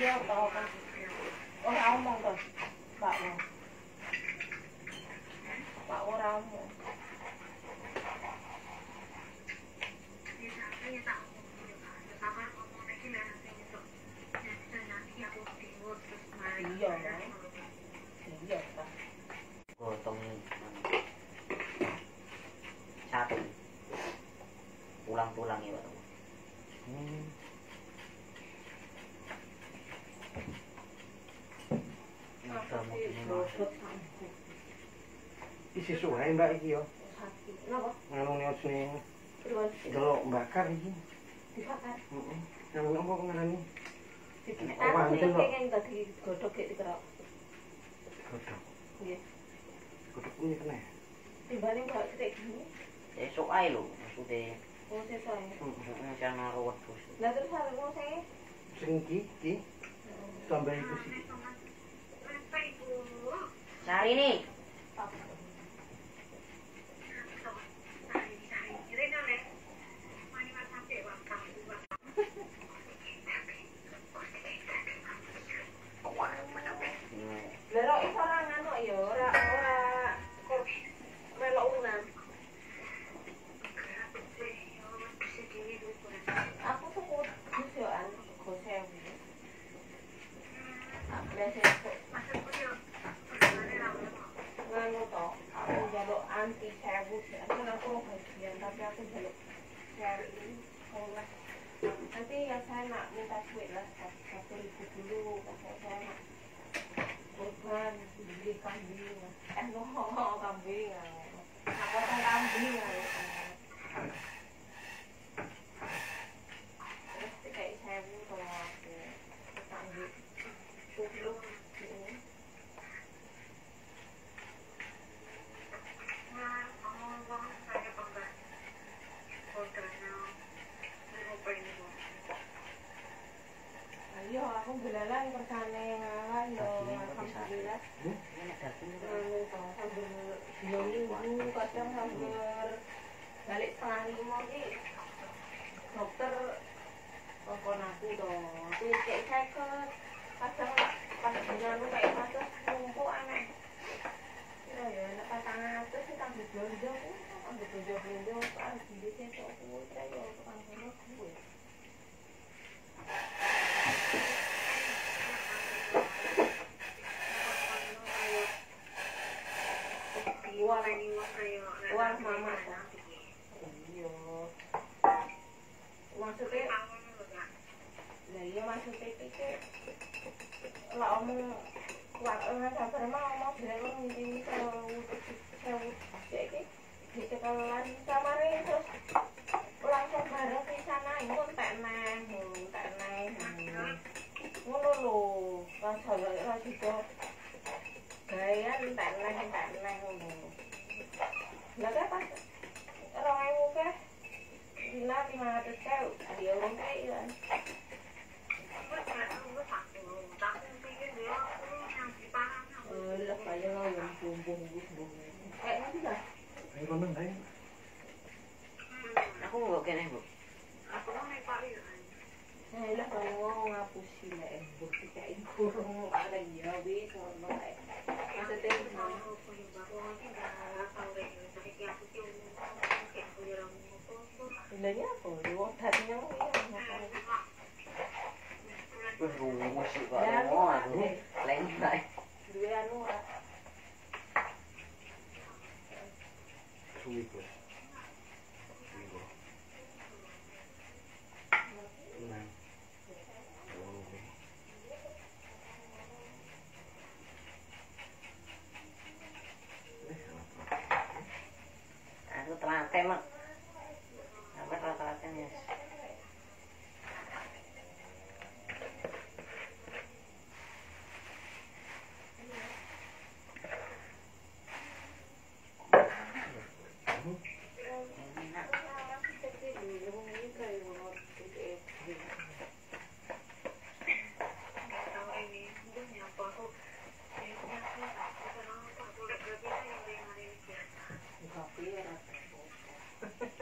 Iya, tahu kan. Orang omong tuh, Pak. Pak orang omong. Iya, iya, Pak. Gotong satu pulang-pulang ya, Pak. Isi suai mbak iki yo. Napa? Nganu sini. Terus Delok bakar iki. dibakar. Heeh. Nganu apa ngarani? Aku sing tadi godhog iki dikerok. Godhog. Nggih. Godhog punya kena. Timbane kok cetek gini. Esok ae lho, maksude. Oh, sesuk ae. Heeh, sing naro wedhus. Lah terus arep mau saya Sing iki tambah iku sih. Sari nih. Lha iso ora ngono ya, ora melok unan. Aku tuku jus yo an go sewu. Biasa nganu to, aku njaluk anti sewu, aku bagian tapi aku njaluk sewu sekolah. Nanti ya saya nak minta duit lah 1.000 dulu, saya nak kurban beli kambing, kambing, aku potong kambing terus kayak sewu kalau aku kambing tutup ini. Ayo aku belalang kersane ngalah yo alhamdulillah. Minggu kadang hampir balik 4:30 ki dokter telepon aku toh. Aku cek seket kadang pas dinanu kayak macet numpuk aneh. Ya ya nek 400 sing tak belanja ku ambil belanja pas di sesuk aku yo tukang ngono kuwi. Uang mama kan. Iya. Maksudnya lah iya maksudnya iki lah omong kuat sabar mau bilang ini sewu iki dicekalan samare terus langsung bareng di sana ngono tak neh ngono lho kan salah juga gaya tak neh ngono. Lah kan pas 2.000 ke dina 500 ke dia urung kae kan. Lah kaya yang bumbung. Kayaknya tidak. Ayo nang ae. Aku nggak kene, Bu. Aku kan nek Pak ya. Nah, lah kalau ngapusi nek bukti kayak kurung ada ya wis ngono ae. Maksudnya Ilahnya apa? Wong dadinya Wih, rumus sih, Pak. Oh, aku lengkap. duwe anu ora. Suwi bos. Aku telaten, Mak. Sampai telaten ya.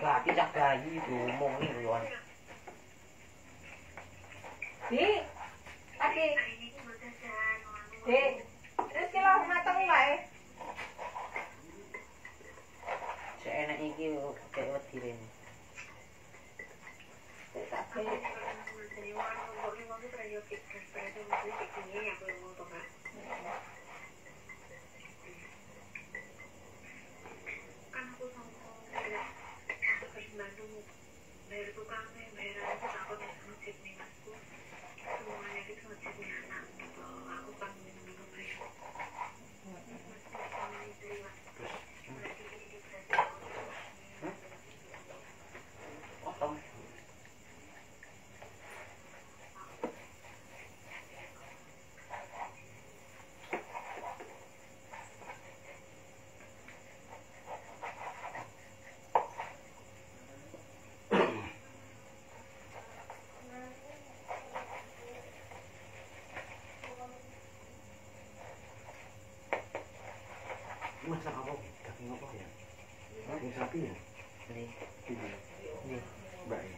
Lagi cak bayi ngomong nih, Ron. Di, ada ki. Dek, terus ki lho mateng wae. Seenak iki kayak wedi rene. Masak apa? Daging apa ya? Daging sapi ya? Ini. Ini. Mbak ya?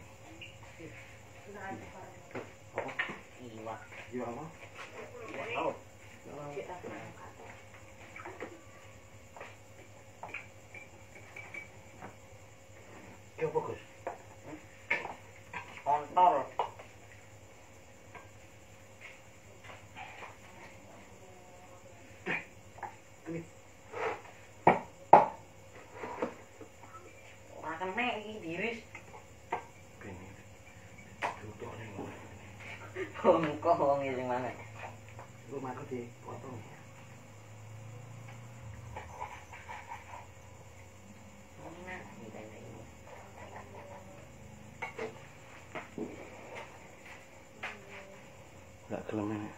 Apa? Iwak. Iwak apa? Iwak laut. Ini apa Gus? Kontol. Ini. Ora kena iki diris. Ini. Tutup nih. Engko wong iki sing mana? Lu makan dipotong ya. Enak iki ini. Enggak gelem ini.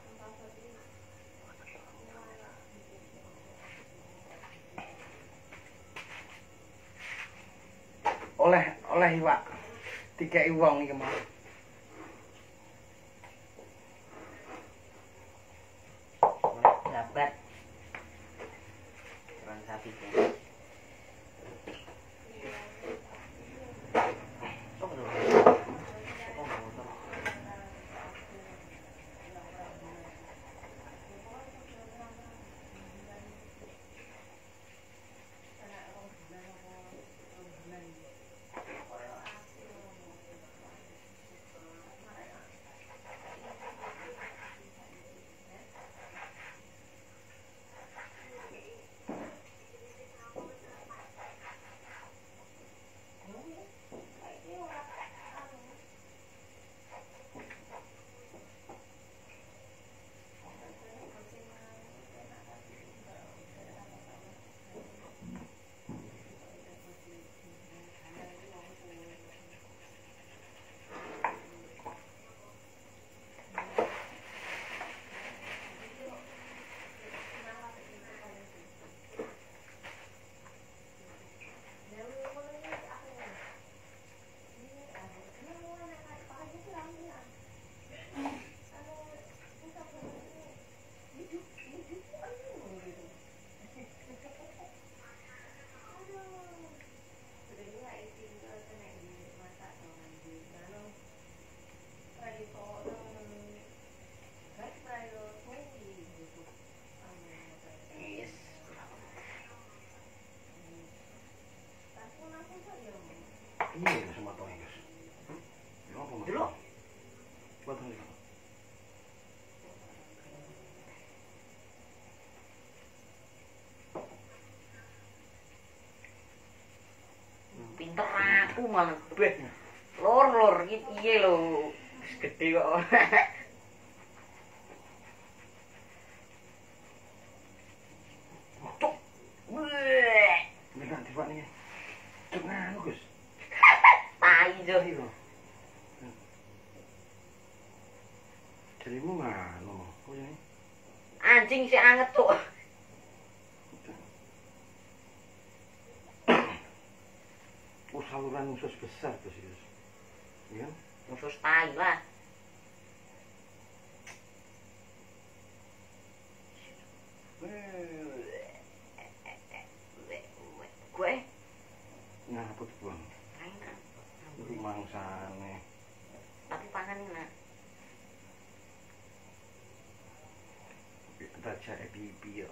Oleh iwak. Dikeki wong iki mau. Dapat. Orang sapi. Oh, betul. Oh, motor. Yes. Iya, sama potong Gus. Ya apa? Dulu. Potong itu. Pinter aku malah beh. Lor iki piye lho. Wis gedhe kok. Cuk. Weh. Ini kan tiba nih. Cuk nganu Gus. Tai jo. Iya. Jadimu nganu. Oh ya. Anjing sih anget tuh. Oh saluran usus besar Gus. Iya. Musuh tai lah. Gue Ngaput buang. enak. Iki mangsane. Tapi pangan enak. aja pipi ya.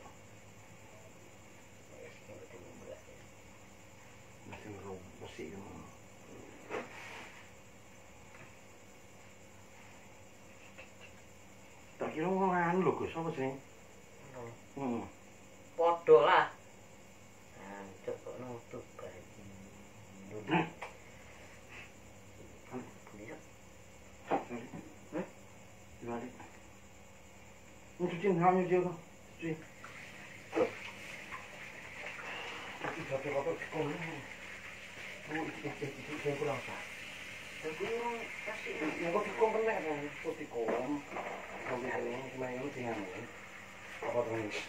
Masih ngerumpus sih. Tak kira ngomong lho Gus, apa sih? Podo lah. Coba nutup baju. Gimana? Cuci, nggak nyuci kok. Cuci. Cuci satu kotor sekolah. Itu kurang sah. Kurang kasih. Nggak tikung kena kan? Kok tikung? Kalau tikung cuma yang tinggal. Apa tuh ini?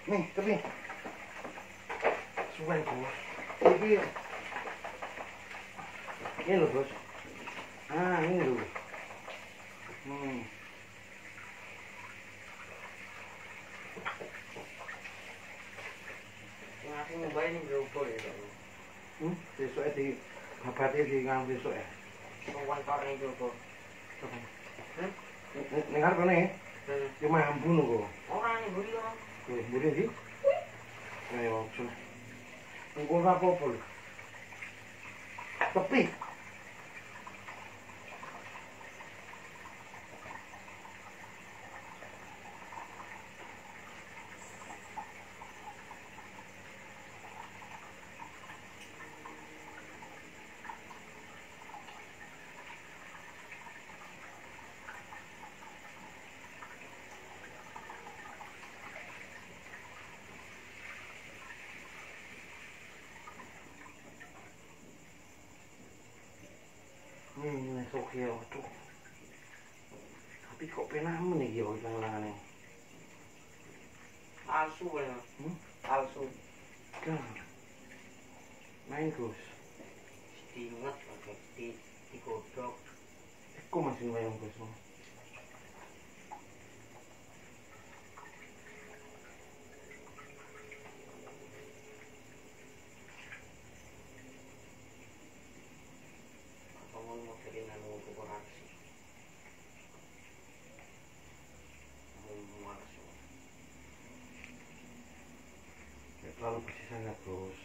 Nih, tapi suai Bos. Ini loh Bos. Ah, ini loh. Ngasih nyobain ini berubah ya. Besok di ngapain di ngang besok ya? Wantornya juga. Dengar kau nih? Cuma ampun kok. Orang ini buri orang. Buri sih? Ayo, cuma. Engkau apa-apa lho. Tepi. Ini Sokio tuh. Tapi kok penamu nih ya ulang-ulangannya. Palsu ya. Palsu. Kan. Main Gus. Diingat pakai digodok. Kok masih main Gus? Terlalu bersih sangat Bos.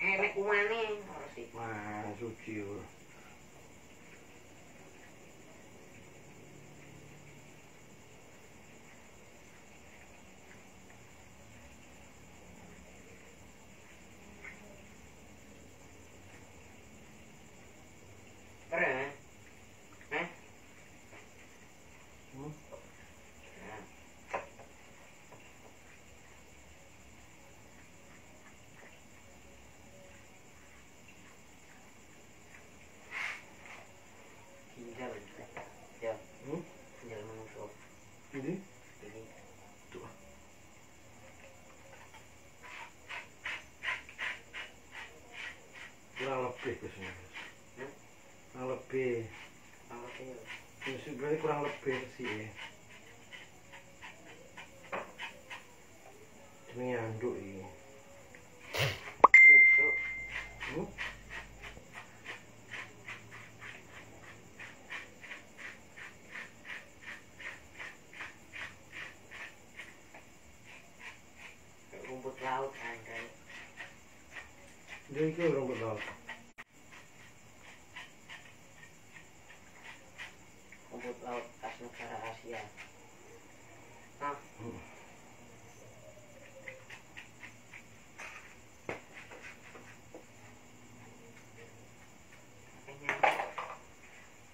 Enek umane harus sih. Wah, suci. Keren. Ginjal manusia. Ini? Ini. Tuh. Kurang lebih Gus. Kurang lebih. Apa sih? Ya sebenarnya kurang lebih sih ya. Ini anduk ini. Rumput laut kan. Jadi itu rumput laut. Rumput laut khas negara Asia. Nah.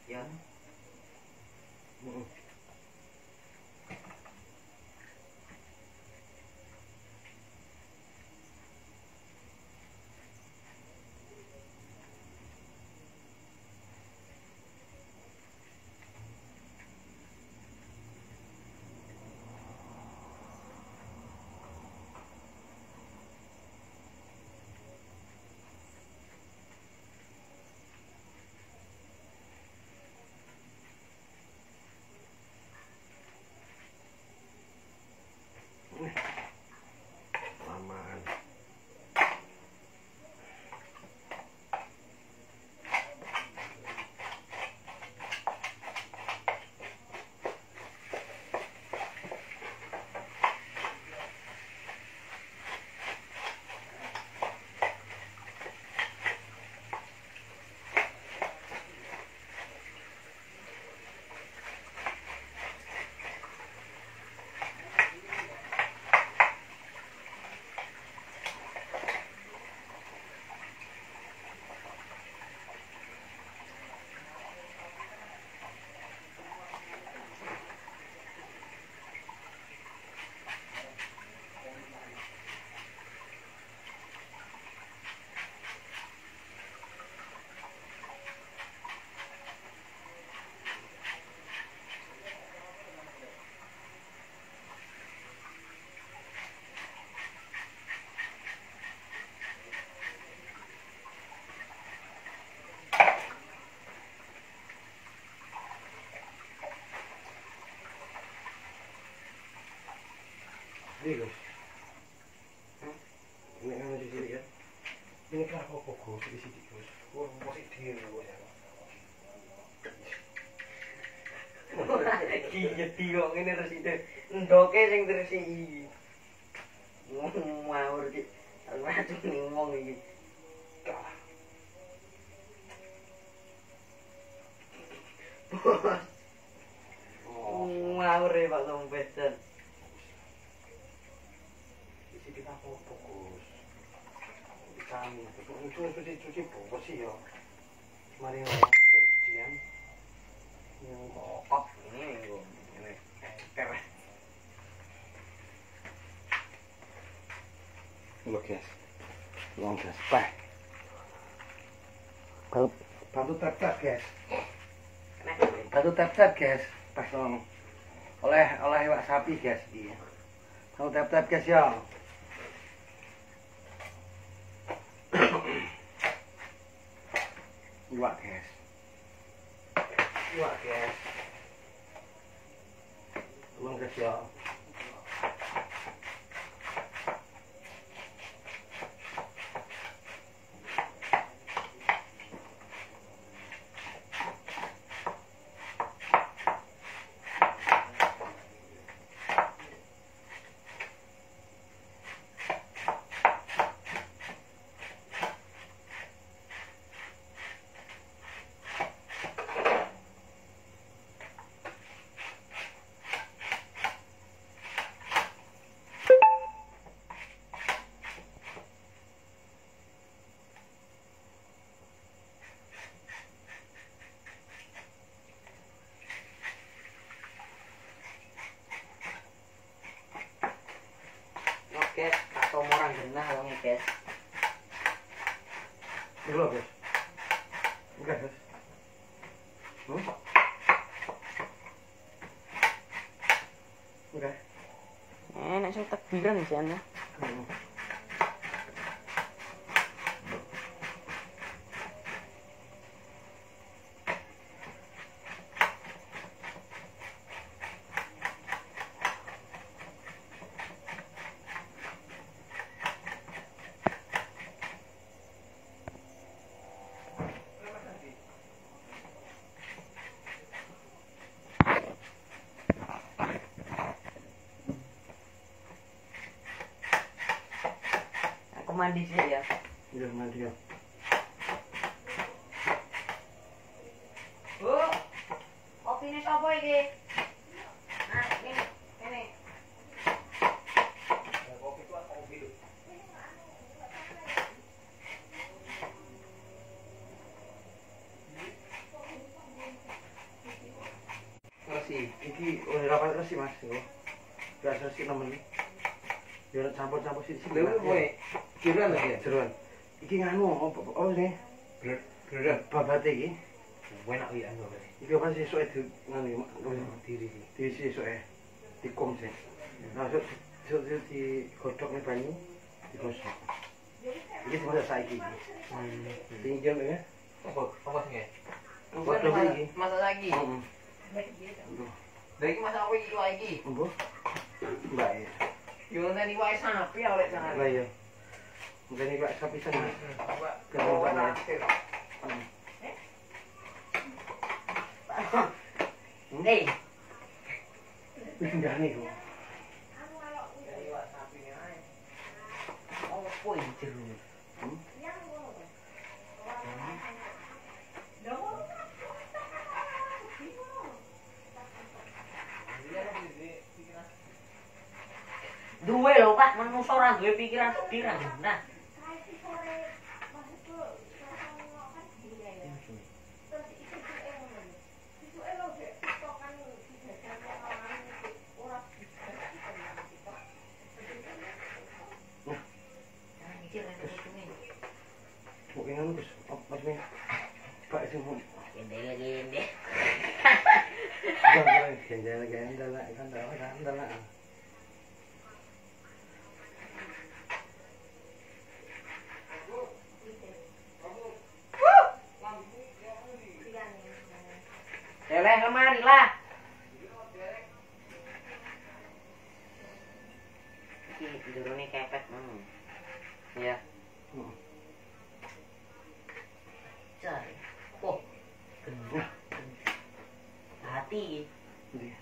Ya. Ini Gus. Ini kan masih sini ya. Ini kenapa kok Gus di sini Gus? Gua masih diri Gus ya. Iya tiok ngene terus itu. Ndoke sing terus iki. Ngawur iki. Aku ngomong iki. Ngawur ya Pak Tompesan. Isi kita fokus. Kami cuci bersih ya. Mari cucian. Yang Kok ini nggo ngene. Keres. Look guys. Long guys. Back. Bantu tap-tap guys. Bantu tap-tap guys. Pas dong. Oleh iwak sapi guys iki. Bantu tap-tap guys ya. Iwak guys. Iwak guys. Tolong guys ya. Guys, atau orang genah wong guys. Dulu guys. Enggak guys. Enggak. Nek sing tekbiran sih ana. Aku mandi sih ya. Iya mandi ya. Bu, kopi ini sapa iki? Nah, ini. Kopi ku kopi lho. Resi, iki oleh rapat resi Mas yo. Biasa resi nemen. Biar campur-campur sini. Lha kowe Jeruan lagi ya? Jeruan. Iki nganu apa sih? Bener. Babate iki. enak iki anu. Iki apa sih soe nganu diri iki. Diri sih soe. Dikom sih. Nah, di godhog ning banyu digosok. Iki masak saiki. Tinggal ya. Apa sih? Godhog iki. Masak lagi. Heeh. Lha iki masak apa iki iki? Mbok. Mbak ya. Yo nani wae sapi awake sana. Lah ya. Mungkin iki sapi sana. Kalau enak. Nih. Wis ndane kok. Apa iki jero? Duwe lho Pak, manungsa ora duwe pikiran pikiran. Nah. Mungkin anu Gus, apa sih? Pak sing Gende. Gendala. Leleh kemari lah. jerone kepet. Ya. Cari. Oh. Gendut. Hati. Iya.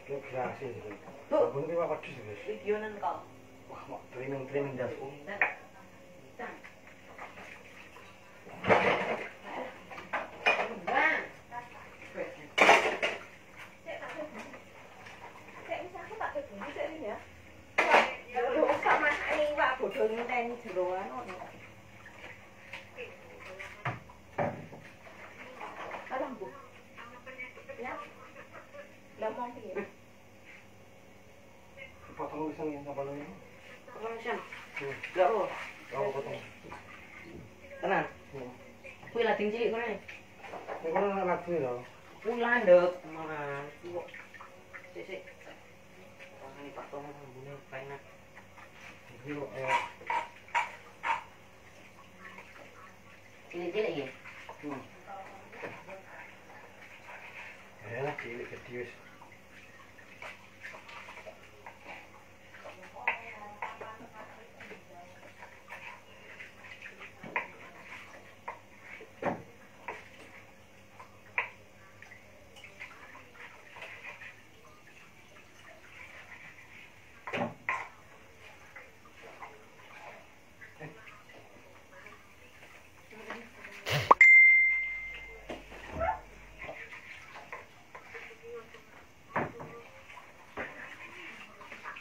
Lu berhasil. Bu. Bunu ki apa dus wis. Videonan kok. Wah, mau training das. Ngenteni jeroan ono. Alah, Bu. Ya. Lah mau piye? Potong wisan ya apa lagi? Langsung. Enggak oh. Oh, potong. Tenan. Kuwi lading cilik kene. Nek ora anak kuwi lho. Kuwi landhep malah. Sik. Ini Pak Tomo ngene penak. Iki kok Cilik-cilik ya. enak cilik gede wis.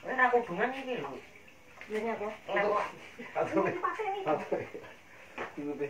Ora hubungan iki lho. Ini apa? Lek Aduh. Aduh. Iku pe.